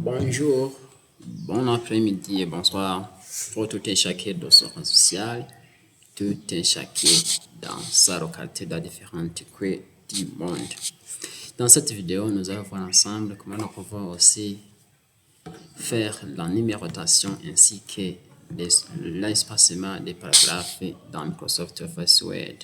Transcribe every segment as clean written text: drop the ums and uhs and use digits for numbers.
Bonjour, bon après-midi et bonsoir pour tout un chacun de son rang social, tout un chacun dans sa localité dans différentes coins du monde. Dans cette vidéo, nous allons voir ensemble comment nous pouvons aussi faire la numérotation ainsi que l'espacement des paragraphes dans Microsoft Office Word.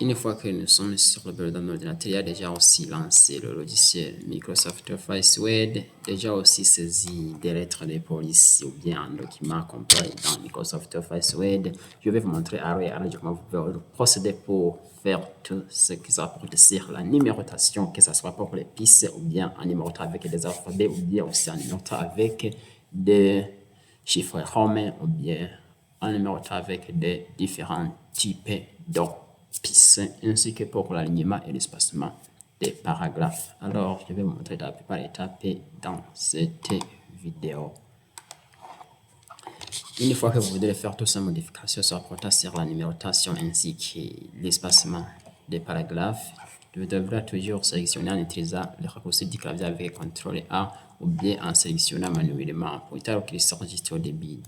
Une fois que nous sommes sur le bureau de l'ordinateur, il y a déjà aussi lancé le logiciel Microsoft Office Word, déjà aussi saisi des lettres de police ou bien un document complet dans Microsoft Office Word. Je vais vous montrer à comment vous pouvez procéder pour faire tout ce qui s'apporte sur la numérotation, que ce soit pour les pistes ou bien en numérotant avec des alphabets ou bien aussi en numérotant avec des chiffres romains ou bien en numérotant avec des différents types d'ordres ainsi que pour l'alignement et l'espacement des paragraphes. Alors, je vais vous montrer étape par étape dans cette vidéo. Une fois que vous voudrez faire toutes ces modifications rapportant sur la numérotation ainsi que l'espacement des paragraphes, vous devrez toujours sélectionner en utilisant le raccourci du clavier avec CTRL A ou bien en sélectionnant manuellement pour qu'il s'enregistre au début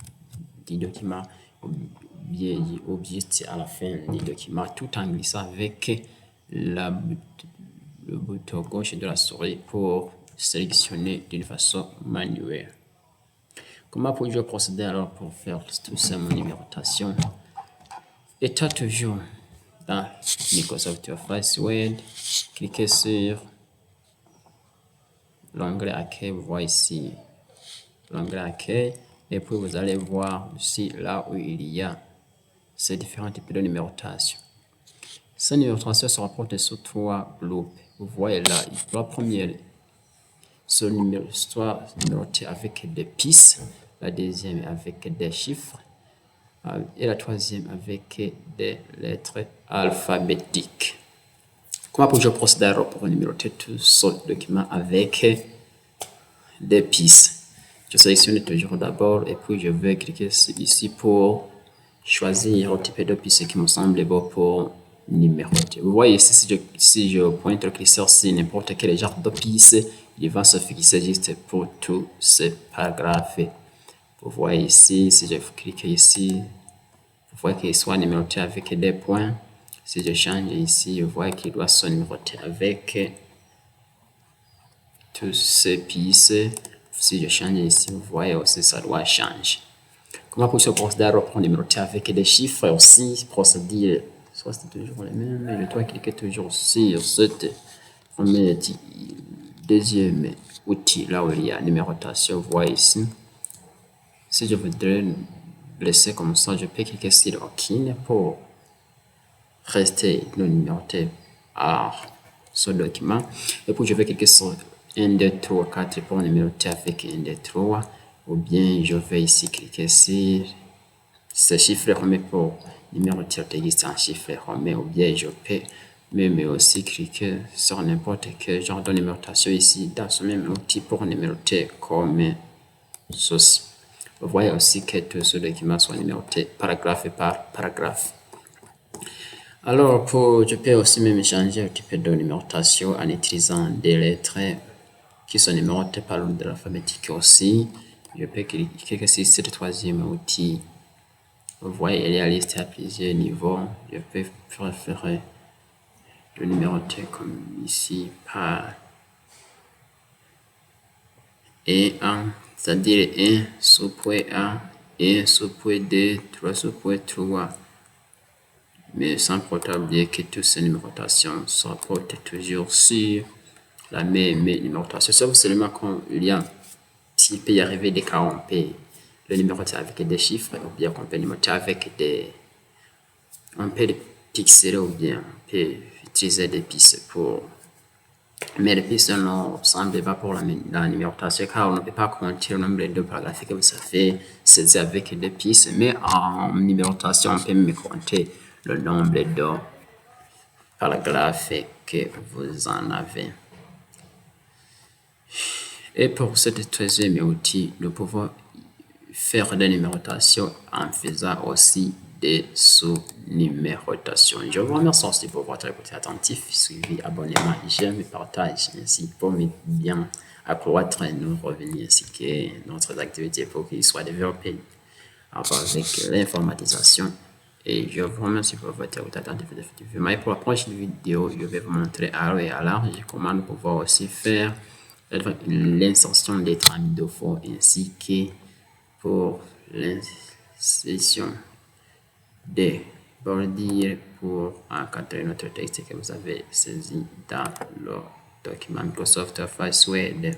du document ou juste à la fin du document, tout en glissant avec le bouton gauche de la souris pour sélectionner d'une façon manuelle. Comment puis-je procéder alors pour faire tout ça, mon numérotation? Étant toujours dans Microsoft Office Word, cliquez sur l'onglet Accueil, vous voyez ici l'onglet Accueil, et puis vous allez voir ici là où il y a ces différents types de numérotation. Ces numérotations se rapportent sur trois groupes. Vous voyez là, la première soit numérotée avec des pistes, la deuxième avec des chiffres et la troisième avec des lettres alphabétiques. Comment puis-je procéder alors pour numéroter tout ce document avec des pistes? Je sélectionne toujours d'abord et puis je vais cliquer ici pour choisir le type de piste qui me semble bon pour numéroter. Vous voyez ici, si je pointe le curseur sur n'importe quel genre de piste, il va se fixer juste pour tous ces paragraphes. Vous voyez ici, si je clique ici, vous voyez qu'il soit numéroté avec des points. Si je change ici, vous voyez qu'il doit se numéroter avec tous ces pistes. Si je change ici, vous voyez aussi ça doit changer. Comment puis-je procéder pour numéroter avec des chiffres aussi, procéder, soit c'est toujours les mêmes, mais je dois cliquer toujours sur cette deuxième outil, là où il y a numérotation, vous voyez ici. Si je voudrais laisser comme ça, je peux cliquer sur OK pour rester le numéroté à ce document. Et puis je vais cliquer sur 1, 2, 3, 4 pour numéroter avec 1, 2, 3. Ou bien je vais ici cliquer sur ce chiffre romain pour numéroter en chiffre romain. Ou bien je peux même aussi cliquer sur n'importe quel genre de numérotation ici dans ce même outil pour numéroter comme ceci. Vous voyez aussi que tout ce document soit numéroté paragraphe par paragraphe. Alors, je peux aussi même changer le type de numérotation en utilisant des lettres qui sont numérotées par l'ordre alphabétique aussi. Je peux cliquer sur ce troisième outil. Vous voyez, il y a liste à plusieurs niveaux. Je peux préférer le numéroter comme ici par E1, c'est-à-dire 1 sous-point 1, 1 sous-point 2, 3 sous-point 3. Mais sans pourtant oublier que toutes ces numérotations se rapportent toujours sur la même numérotation. Sauf seulement quand s'il peut y arriver des cas où on peut le numéroter avec des chiffres, ou bien qu'on peut numéroter avec on peut les pixeler, ou bien on peut utiliser des pistes pour. Mais les pistes ne semblent pas pour la numérotation car on ne peut pas compter le nombre de paragraphes que ça fait saisir avec des pistes. Mais en numérotation, on peut même compter le nombre de paragraphes que vous en avez. Et pour ce troisième outil, nous pouvons faire des numérotations en faisant aussi des sous-numérotations. Je vous remercie aussi pour votre écoute attentif. Suivi, abonnement, j'aime et partage ainsi pour bien accroître nos revenus ainsi que notre activité pour qu'ils soient développés avec l'informatisation. Et je vous remercie pour votre écoute attentive. Mais pour la prochaine vidéo, je vais vous montrer à l'heure et à large comment nous pouvons aussi faire l'insertion des trames de fond ainsi que pour l'insertion des bordures pour encadrer notre texte que vous avez saisi dans le document Microsoft Office Word.